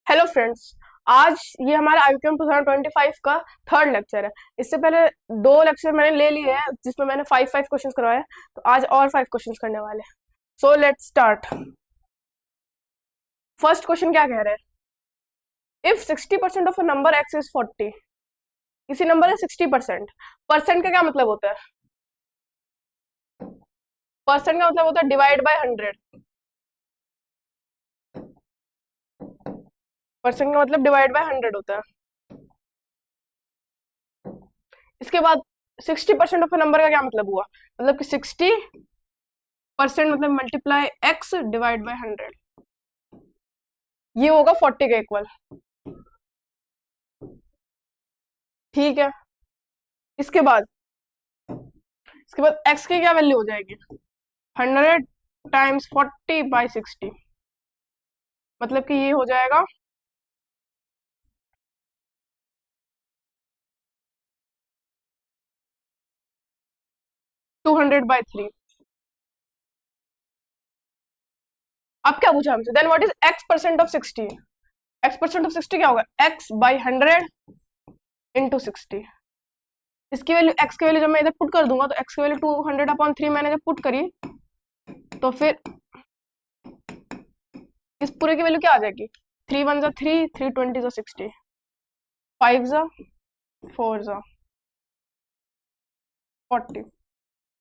Hello friends. आज ये हमारा आईक्यूएम 2025 का थर्ड लेक्चर है। इससे पहले दो लेक्चर मैंने ले लिए हैं जिसमें मैंने 5 क्वेश्चंस करवाए हैं, तो आज और 5 क्वेश्चंस करने वाले हैं। So let's start. First question क्या कह रहे हैं? If 60% of a number x is 40, किसी नंबर है 60%। परसेंट का क्या मतलब होता है? परसेंट का मतलब होता है डिवाइड बाय 100। परसेंट का मतलब डिवाइड बाय 100 होता है। इसके बाद 60% ऑफ अ नंबर का क्या मतलब हुआ? मतलब कि 60% मतलब मल्टीप्लाई एक्स डिवाइड बाय 100, ये होगा 40 का इक्वल। ठीक है। इसके बाद एक्स की क्या वैल्यू हो जाएगी? 100 टाइम्स 40 बाई 60, मतलब कि ये हो जाएगा 200/3। अब क्या पूछा हमसे? Then what is x percent of 60? X percent of 60 क्या होगा? X by 100 into 60। इसकी वैल्यू, एक्स की वैल्यू जब मैं इधर पुट कर दूंगा तो एक्स की वैल्यू 200/3 मैंने जब पुट करी तो फिर इस पूरे की वैल्यू क्या आ जाएगी? 3 1 जा 3, 3 20 जा 60, 5 जा 4 जा 40।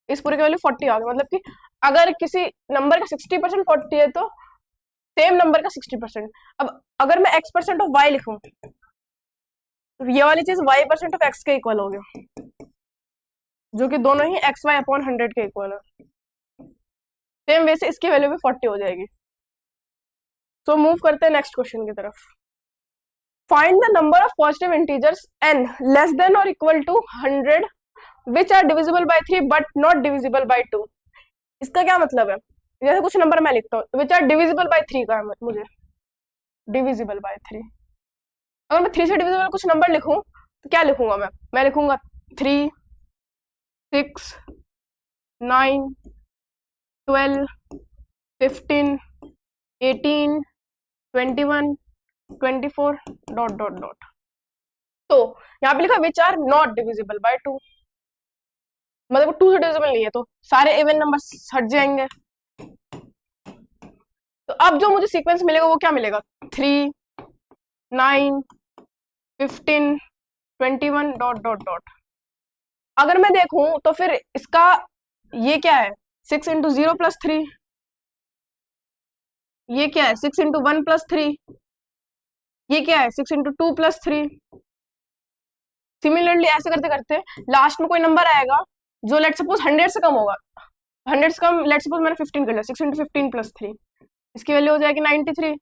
इस पूरे की वैल्यू 40 आ गई। मतलब कि अगर किसी नंबर का 60% 40 है तो सेम नंबर का 60%। अब अगर मैं x परसेंट ऑफ y लिखूं तो ये वाली चीज y परसेंट ऑफ x के इक्वल हो गया, जो कि दोनों ही एक्स वाई अपॉन 100 के इक्वल है। सेम वे से इसकी वैल्यू भी 40 हो जाएगी। तो मूव करते हैं नेक्स्ट क्वेश्चन की तरफ। Find the number of positive integers n less than or equal to 100 which are divisible by 3 but not divisible by 2। इसका क्या मतलब है? जैसे कुछ नंबर मैं लिखता हूँ विच आर डिविजिबल बाय 3 का है मुझे, डिविजिबल बाय 3। अगर मैं 3 से डिविजिबल कुछ नंबर लिखूं तो क्या लिखूंगा मैं लिखूंगा 3, 6, 9, 12, 15, 18, 21, 24 डॉट डॉट डॉट। तो यहाँ पे लिखा which are not divisible by 2, मतलब 2 से डिविजिबल नहीं है, तो सारे इवन नंबर हट जाएंगे। तो अब जो मुझे सीक्वेंस मिलेगा वो क्या मिलेगा? 3, 9, 15, 21 डॉट डॉट डॉट। अगर मैं देखूं तो फिर इसका ये क्या है? 6 इंटू 0 प्लस 3। ये क्या है? 6 इंटू 1 प्लस 3। ये क्या है? 6 इंटू 2 प्लस 3। सिमिलरली ऐसे करते करते लास्ट में कोई नंबर आएगा जो लेट सपोज 100 से कम होगा। 100 से कम, लेट सपोज मैंने 15 कर लिया, 6 इंटू 15 प्लस 3, इसकी वैल्यू हो जाएगी 93।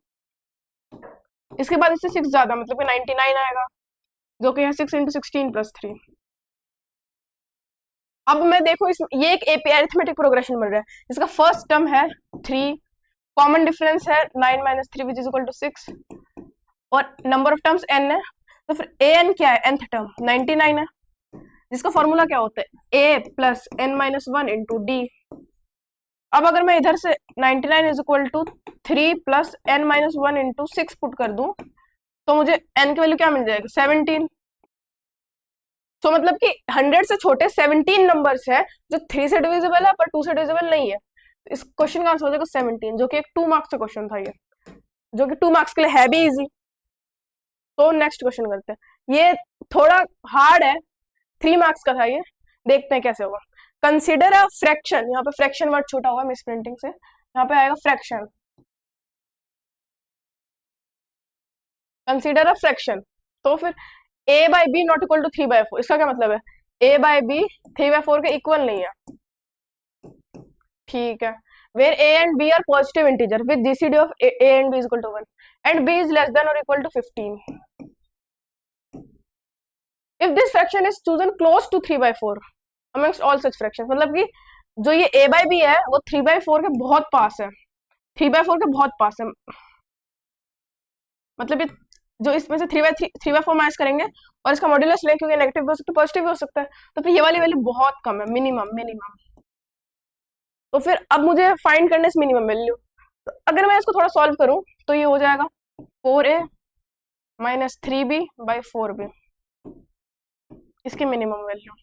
इसके बाद इससे 6 ज्यादा, मतलब कि 99 आएगा, जो कि है 6 इंटू 16 प्लस 3। अब मैं देखो ये एक एपी अरिथमेटिक प्रोग्रेशन बन रहा है जिसका फर्स्ट टर्म है 3, कॉमन डिफरेंस है 9 minus 3 which is equal to 6, और नंबर ऑफ टर्म्स n है। तो फिर ए एन क्या है? nth टर्म 99 है, जिसका फॉर्मूला क्या होता है? a plus n minus 1 into d. अब अगर मैं इधर से 99 is equal to 3 plus n minus 1 into 6 put कर दूं तो मुझे n की वैल्यू क्या मिल जाएगी? 17। तो मतलब कि 100 से छोटे 17 नंबर्स है जो 3 से डिविजिबल है पर 2 से डिविजिबल नहीं है। इस क्वेश्चन का आंसर हो जाएगा 17, जो कि एक 2 मार्क्स का क्वेश्चन था, ये जो कि 2 मार्क्स के लिए है भी इजी। तो नेक्स्ट क्वेश्चन करते हैं। ये थोड़ा हार्ड है, 3 मार्क्स का था ये, देखते हैं कैसे होगा। कंसिडर अ फ्रैक्शन, यहाँ पे फ्रैक्शन वर्ड छूटा हुआ मिस प्रिंटिंग से, यहाँ पे आएगा फ्रैक्शन। कंसिडर अ फ्रैक्शन, तो फिर a by b not equal to 3/4, इसका क्या मतलब है? a बाई बी 3/4 के इक्वल नहीं है। ठीक है। Where a and b are positive integer with GCD of a and b is equal to 1 and b is less than or equal to 15, if this fraction is chosen close to 3/4 amongst all such fraction. मतलब कि जो ये a by B है वो 3/4 के बहुत पास है, 3/4 के बहुत पास है। मतलब ये जो इसमें से 3/4 माइनस करेंगे और इसका मॉड्यूलस लें, क्योंकि नेगेटिव भी हो सकता है पॉजिटिव भी हो सकता है, तो फिर ये वाली वैल्यू बहुत कम है, मिनिमम मिनिमम। तो फिर अब मुझे फाइंड करने से मिनिमम वैल्यू, तो अगर मैं इसको थोड़ा सॉल्व करूं तो ये हो जाएगा 4a -3b/4b, इसकी मिनिमम वैल्यू।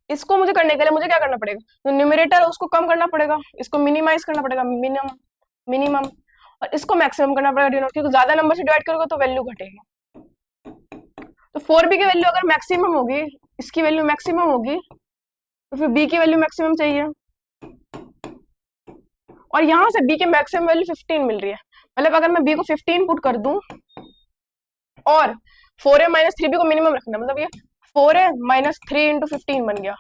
इसको मुझे करने के लिए मुझे क्या करना पड़ेगा, तो न्यूमरेटर उसको कम करना पड़ेगा, इसको मिनिमाइज करना पड़ेगा, मिनिमम, और इसको मैक्सिमम करना पड़ेगा डिनोट, क्योंकि ज्यादा नंबर से डिवाइड करोगे तो वैल्यू घटेगी। तो 4b की वैल्यू अगर मैक्सिमम होगी, इसकी वैल्यू मैक्सिमम होगी, तो फिर b की वैल्यू मैक्सिमम चाहिए, और यहां से b की मैक्सिमम वैल्यू 15 मिल रही है। मतलब अगर मैं b को 15 पुट कर दूं और 4a-3b को मिनिमम रखना, मतलब ये 4a-3 × 15 बन गया,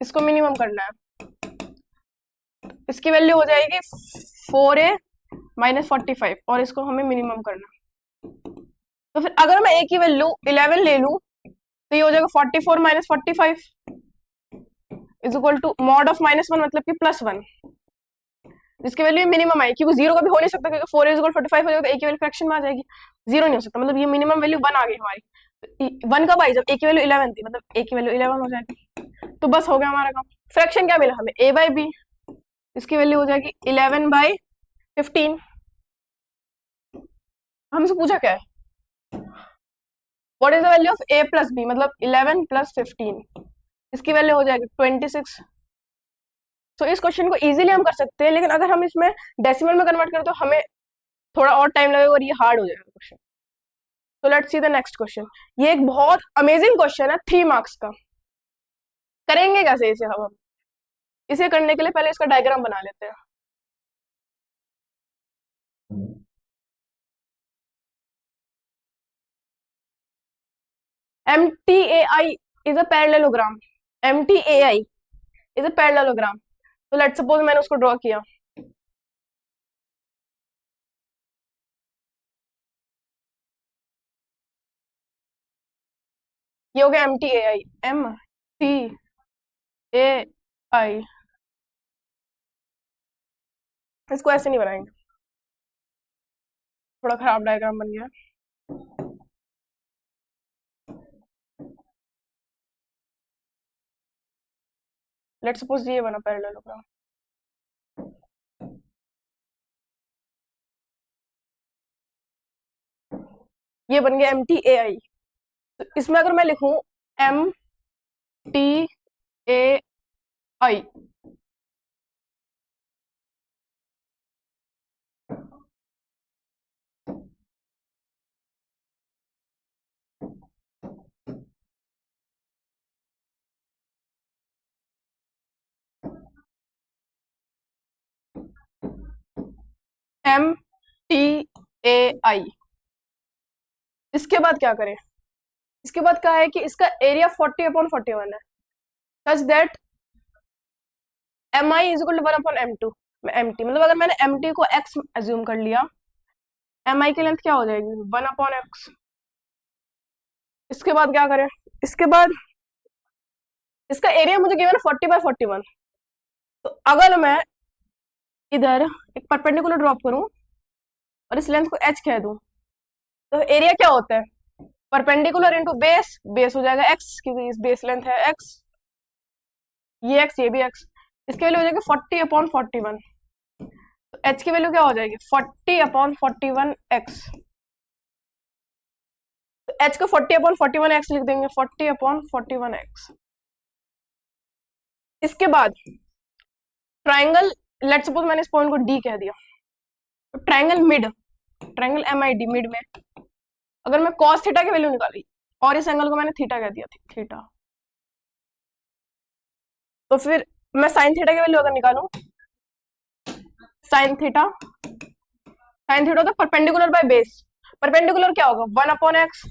इसको मिनिमम करना है, इसकी वैल्यू हो जाएगी 4a-45, और इसको हमें मिनिमम करना। तो फिर अगर मैं a की वैल्यू 11 ले लूं तो ये हो जाएगा 44 - 45 is equal to mod of -1, मतलब कि +1, जिसकी वैल्यू मिनिमम आई, क्योंकि 0 का भी हो नहीं सकता, क्योंकि 4 = 45 हो जाएगा तो a की वैल्यू फ्रैक्शन में आ जाएगी, 0 नहीं हो सकता, मतलब ये मिनिमम वैल्यू 1 आ गई हमारी। 1 कब आई, जब a की वैल्यू 11 थी, मतलब a की वैल्यू 11 हो जाएगी। तो बस हो गया हमारा काम। फ्रैक्शन क्या मिला हमें, a/b, इसकी वैल्यू हो जाएगी 11/15। हमसे पूछा क्या है, what is the value of a + b, मतलब 11 + 15, इसकी वैल्यू हो जाएगी 26। तो इस क्वेश्चन को इजीली हम कर सकते हैं, लेकिन अगर हम इसमें डेसिमल में कन्वर्ट करें तो हमें थोड़ा और टाइम लगेगा और ये हार्ड हो जाएगा क्वेश्चन। तो let's see the next question. ये एक बहुत अमेजिंग क्वेश्चन है, 3 मार्क्स का। करेंगे कैसे इसे हम इसे करने के लिए पहले इसका डायग्राम बना लेते हैं। MTAI is a parallelogram. MTAI is a parallelogram. तो लेट्स सपोज मैंने उसको ड्रॉ किया, ये हो गया MTAI, MTAI। इसको ऐसे नहीं बनाएंगे, थोड़ा खराब डायग्राम बन गया। लेट्स सपोज ये बना पैरेललोग्राम, ये बन गया MTAI। तो इसमें अगर मैं लिखूं MTAI, MTAI, इसके बाद क्या करें, इसके बाद क्या है कि इसका एरिया 40/41 है, such that MI = 1/M2 MT। मतलब अगर मैंने MT को x एज्यूम कर लिया, MI की लेंथ क्या हो जाएगी 1/x। इसके बाद क्या करें, इसके बाद इसका एरिया मुझे गिवन है 40/41। तो अगर मैं इधर एक परपेंडिकुलर ड्रॉप करूं और इस लेंथ को h कह दूं, तो एरिया क्या होता है, परपेंडिकुलर इंटू बेस, बेस हो जाएगा x, क्योंकि इस बेस लेंथ है x, ये x, ये भी x, इसकी वैल्यू हो जाएगी 40/41। तो h की वैल्यू क्या हो जाएगी 40/41x। तो h को 40/41x लिख देंगे, 40/41x। इसके बाद ट्राइंगल, लेट्स सपोज मैंने इस पॉइंट को D कह दिया, तो triangle mid, triangle MID mid में अगर मैं cos थीटा की वैल्यू निकाली और इस एंगल को मैंने थीटा कह दिया थीटा, तो फिर मैं साइन थीटा की वैल्यू अगर निकालूं, साइन थीटा तो परपेंडिकुलर बाय बेस, परपेंडिकुलर क्या होगा 1/x,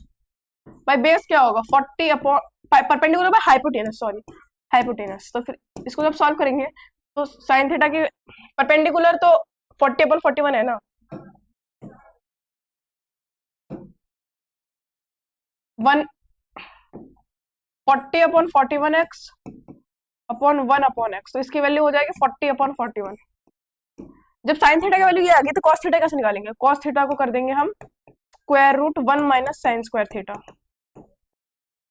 बाय बेस क्या होगा 40 upon, perpendicular by hypotenuse, sorry hypotenuse. तो फिर इसको जब सॉल्व करेंगे तो साइन थीटा की परपेंडिकुलर तो 40/41 है ना, 40/41x अपॉन 1/x, तो इसकी वैल्यू हो जाएगी 40/41। जब साइन थीटा की वैल्यू ये आ गई तो कॉस थीटा कैसे निकालेंगे, कॉस थीटा को कर देंगे हम √1 - sin स्क्वायर थीटा,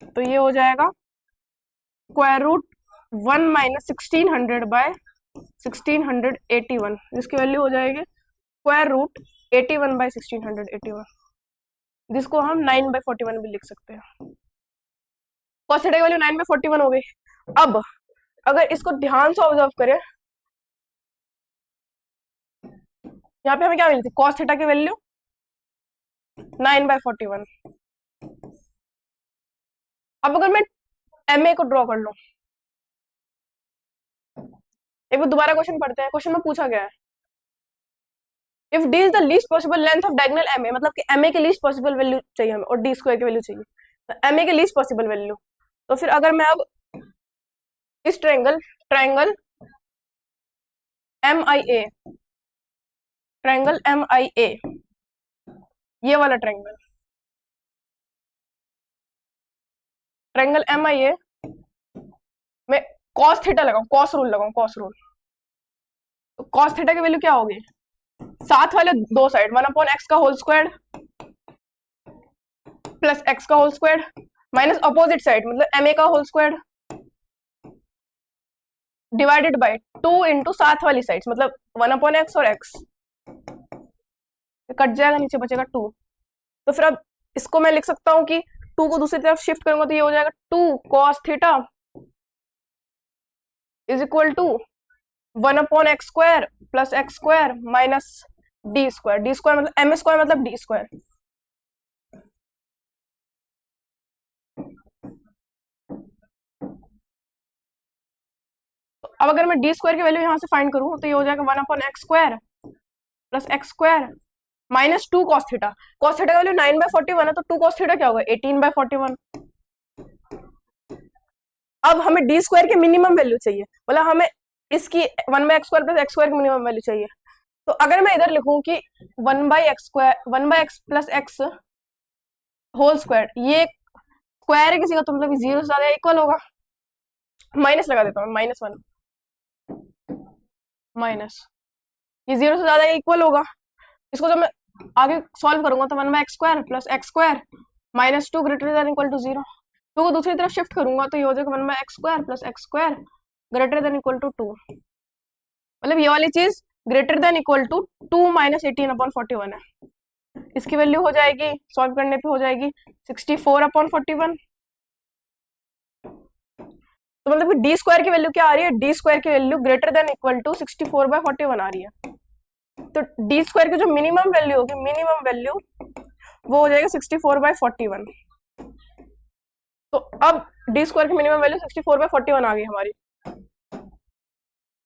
तो ये हो जाएगा √1 - 1600/1681, जिसकी वैल्यू हो जाएगी √81/1681। जिसको हम 9/41 भी लिख सकते हैं। cos थीटा की वैल्यू 9/41 हो गई। अब अगर इसको ध्यान से ऑब्जर्व करें, यहाँ पे हमें क्या मिली थी, cos थीटा की वैल्यू 9/41। अब अगर मैं MA को ड्रॉ कर लूं, एक बार दोबारा क्वेश्चन पढ़ते हैं। क्वेश्चन में पूछा गया है if d is the least possible length of diagonal MA, मतलब कि MA की लीस्ट पॉसिबल वैल्यू चाहिए हमें और d² की वैल्यू चाहिए, तो MA की लीस्ट पॉसिबल वैल्यू। तो फिर अगर मैं अब इस ट्रायंगल MIA, ट्रायंगल MIA, ये वाला ट्रायंगल MIA में cos थीटा लगाऊं, cos रूल लगाऊं, cos रूल, तो cos थीटा की वैल्यू क्या होगी, साथ वाले दो साइड 1/x का होल स्क्वायर प्लस x का whole square minus opposite side मतलब MA का whole square divided by 2 into साथ वाली साइड्स मतलब 1/x और x कट जाएगा, नीचे बचेगा 2। तो फिर अब इसको मैं लिख सकता हूं कि 2 को दूसरी तरफ शिफ्ट करूंगा तो ये हो जाएगा 2 cos theta is equal to 1/x square plus x square minus d square मतलब m स्क्वायर मतलब d स्क्वायर। अब अगर मैं d स्क्वायर की वैल्यू यहां से फाइंड करूं तो ये हो जाएगा 1/x square plus x square minus 2 cos theta. cos theta की वैल्यू 9/41 है तो 2 cos थीटा क्या होगा 18/41। अब हमें d स्क्वायर की मिनिमम वैल्यू चाहिए, मतलब हमें इसकी 1/x square plus x square की मिनिमम वैल्यू चाहिए। तो अगर मैं इधर लिखूं कि 1/x square 1/x plus x whole square, ये स्क्वायर है किसी का तो मतलब 0 से ज्यादा इक्वल होगा, माइनस लगा देता हूँ -1 माइनस, ये 0 से ज्यादा इक्वल होगा। इसको जब मैं आगे सॉल्व करूंगा तो 1/x square plus x square minus 2 greater than equal to 0। 2 को दूसरी तरफ शिफ्ट करूंगा तो ये हो जाएगा 1/x square plus x square greater than equal to 2, मतलब ये वाली चीज greater than equal to 2 minus 18/41 है। इसकी वैल्यू हो जाएगी, सॉल्व करने पे हो जाएगी 64/41। तो मतलब कि डी स्क्वायर की वैल्यू क्या आ रही है, डी स्क्वायर की value greater than equal to 64/41 आ रही है। तो डी स्क्वायर की जो मिनिमम वैल्यू होगी, मिनिमम वैल्यू वो हो जाएगा 64/41। तो अब डी स्क्वायर की मिनिमम वैल्यू 64/41 आ गई हमारी,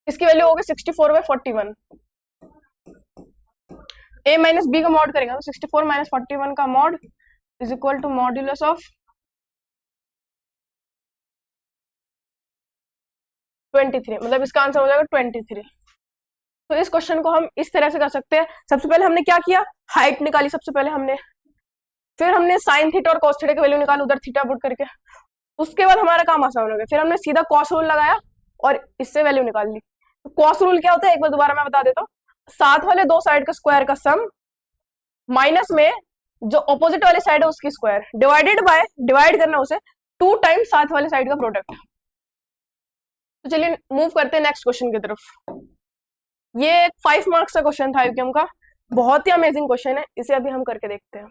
इसकी वैल्यू होगी 64/41। a माइनस बी का मॉड करेंगे तो 64 माइनस 41 का mod is equal to modulus of 23, मतलब इसका आंसर हो जाएगा 23। तो इस क्वेश्चन को हम इस तरह से कर सकते हैं। सबसे पहले हमने क्या किया, हाइट निकाली सबसे पहले हमने, फिर हमने साइन थीटा और कॉस थीटा की वैल्यू निकाली उधर थीटा पुट करके, उसके बाद हमारा काम आसान हो गया। फिर हमने सीधा कॉस रूल लगाया और इससे वैल्यू निकाल ली। तो कॉस रूल क्या होता है एक बार दोबारा मैं बता देता हूँ, साथ वाले दो साइड का स्क्वायर का सम माइनस में जो ऑपोजिट वाली साइड है उसकी स्क्वायर डिवाइडेड बाय, डिवाइड करना उसे 2 टाइम्स साथ वाले साइड का प्रोडक्ट। तो चलिए मूव करते हैं नेक्स्ट क्वेश्चन की तरफ। ये 5 मार्क्स का क्वेश्चन था यूकेएम का, बहुत ही अमेजिंग क्वेश्चन है, इसे अभी हम करके देखते हैं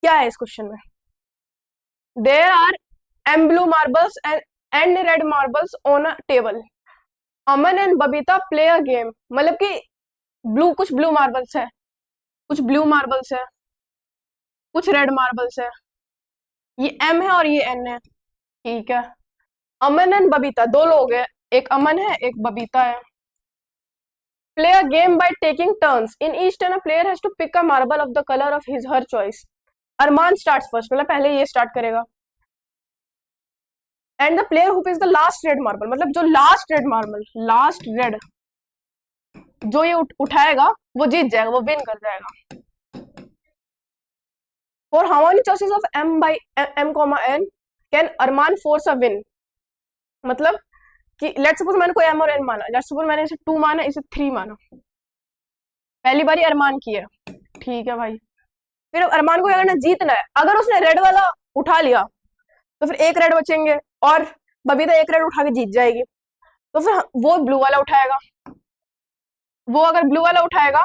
क्या है इस क्वेश्चन में। There are m blue marbles and red marbles on a table, Aman and Babita play a game, मतलब कि कुछ ब्लू मार्बल्स है, कुछ ब्लू मार्बल्स है, कुछ रेड मार्बल्स है, ये एम है और ये एन है, ठीक है। अमन एंड बबीता दो लोग हैं, एक अमन है एक बबीता है। Play a game by taking turns, in each turn a player has to pick a marble of the colour of his her choice. Arman starts first, मतलब पहले ये स्टार्ट करेगा। And the player who picks the last red marble, मतलब जो last red marble, last red जो ये उठाएगा वो जीत जाएगा, वो विन कर जाएगा। For how many choices of m by m comma n can Arman force a win, मतलब कि लेट्स सपोज मैंने कोई एम और एन माना, लेट्स सपोज मैंने इसे 2 माना इसे 3 माना, पहली बारी अरमान की है, ठीक है भाई। फिर अरमान को क्या करना, जीतना है। अगर उसने रेड वाला उठा लिया तो फिर एक रेड बचेंगे और बबीता एक रेड उठा के जीत जाएगी, तो फिर वो ब्लू वाला उठाएगा, वो अगर ब्लू वाला उठाएगा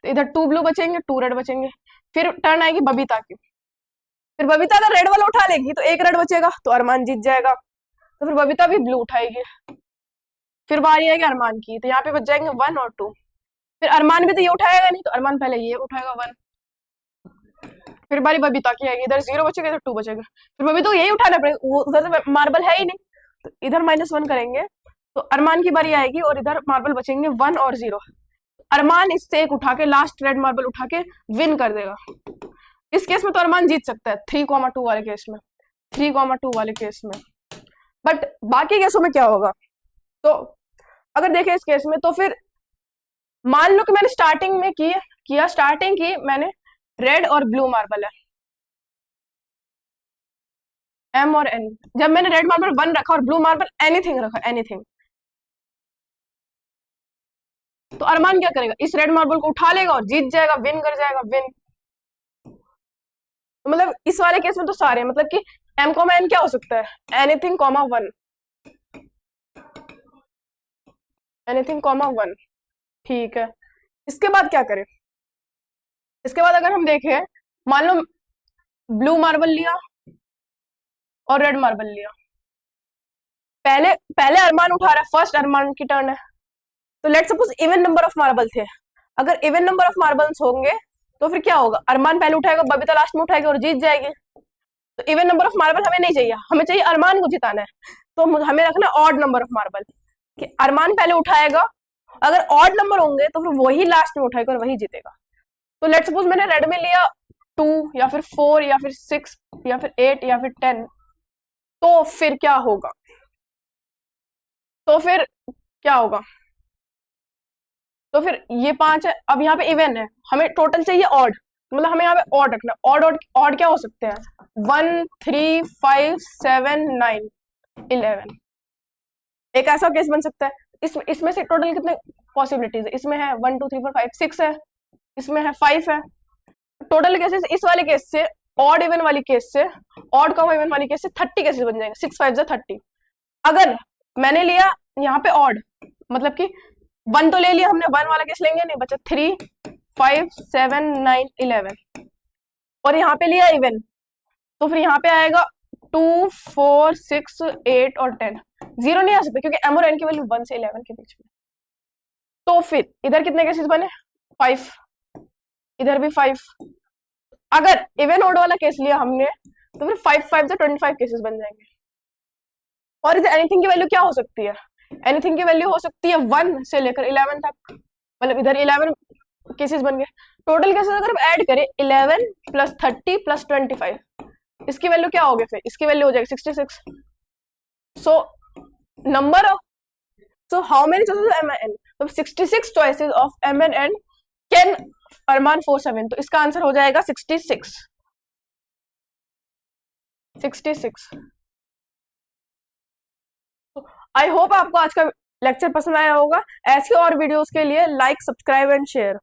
तो इधर 2 ब्लू बचेंगे, 2 रेड बचेंगे। फिर टर्न आएगी बबीता की, फिर बबीता अगर रेड वाला उठा लेगी तो 1 रेड बचेगा, तो अरमान जीत जाएगा। तो फिर बबीता भी ब्लू उठाएगी, फिर बारी आएगी अरमान की, तो यहाँ पे बच जाएंगे 1 और 2। फिर अरमान भी तो ये उठाएगा नहीं, तो अरमान पहले ये उठाएगा 1। फिर बारी बबीता की आएगी, इधर 0 बचेगा, इधर 2 बचेगा। फिर बबीता को यही उठाना पड़ेगा, उधर से मार्बल है ही नहीं, तो इधर -1 करेंगे, तो अरमान की बारी आएगी और इधर मार्बल बचेंगे 1 और 0। अरमान इससे एक उठा के, लास्ट रेड मार्बल उठा के विन कर देगा। इस केस में तो अरमान जीत सकता है 3,2 वाले केस में, 3,2 वाले केस में। बट बाकी केसों में क्या होगा? तो अगर देखें इस केस में, तो फिर मान लो कि मैंने स्टार्टिंग में स्टार्टिंग की मैंने रेड और ब्लू मार्बल है, M और N। जब मैंने रेड मार्बल 1 रखा और ब्लू मार्बल एनीथिंग रखा, एनीथिंग, तो अरमान क्या करेगा? इस रेड मार्बल को उठा लेगा और जीत जाएगा, विन कर जाएगा, विन। तो मतलब इस वाले केस में तो सारे, मतलब कि M, N क्या हो सकता है? Anything, 1, anything, 1। ठीक है, इसके बाद क्या करें? इसके बाद अगर हम देखें, मान लो ब्लू मार्बल लिया और रेड मार्बल लिया, पहले पहले अरमान उठा रहा है, फर्स्ट अरमान की टर्न है। तो let suppose even number of marble थे, अगर इवन नंबर ऑफ मार्बल्स होंगे तो फिर क्या होगा? अरमान पहले उठाएगा, बबीता लास्ट में उठाएगी और जीत जाएगी। तो इवन नंबर ऑफ मार्बल हमें नहीं चाहिए, हमें चाहिए अरमान को जिताना है। तो हमें रखना ऑड नंबर ऑफ मार्बल, कि अरमान पहले उठाएगा, अगर ऑड नंबर होंगे तो फिर वही लास्ट में उठाएगा और वही जीतेगा। तो लेट सपोज मैंने रेड में लिया 2 या फिर 4 या फिर 6 या फिर 8 या फिर 10, तो फिर क्या होगा? तो फिर क्या होगा? तो फिर ये 5 है, अब यहाँ पे इवन है, हमें टोटल चाहिए ऑड, मतलब हमें यहाँ पे ऑड रखना। ऑड ऑड ऑड क्या हो सकते हैं? 1, 3, 5, 7, 9, 11। एक ऐसा केस बन सकता है। इसमें से टोटल कितने पॉसिबिलिटीज है? इसमें है 1, 2, 3, 4, 5, 6 है, इसमें है 5 है। टोटल केसेस इस वाले केस से, ऑड इवन वाली केस से, ऑड कॉमा इवन वाली केस से 30 केसेस बन जाएंगे। 6, 5 30। अगर मैंने लिया यहाँ पे ऑड, मतलब कि 1 तो ले लिया हमने, 1 वाला केस लेंगे नहीं, बचा 3, 5, 7, 9, 11। और यहाँ पे लिया इवन, तो फिर यहाँ पे आएगा 2, 4, 6, 8 और 10। 0 नहीं आ सकता क्योंकि M और N की वैल्यू 1 से 11 के बीच में। तो फिर इधर कितने केसेस बने? 5, इधर भी 5। अगर इवन ऑड वाला केस लिया हमने, तो फिर 5, 5 25 केसेस बन जाएंगे। और इधर एनीथिंग की वैल्यू क्या हो सकती है? एनीथिंग की वैल्यू हो सकती है 1 से लेकर 11 तक, मतलब इधर 11 केसेस बन गए। टोटल केसेस अगर हम ऐड करें 11 + 30 + 25, इसकी वैल्यू क्या होगी? फिर इसकी वैल्यू हो जाएगी 66। So number of, so how many choices of M and N? तो 66 choices of M and N can अरमान 47। तो इसका आंसर हो जाएगा 66। 66। आई होप आपको आज का लेक्चर पसंद आया होगा। ऐसी और वीडियोस के लिए लाइक, सब्सक्राइब एंड शेयर।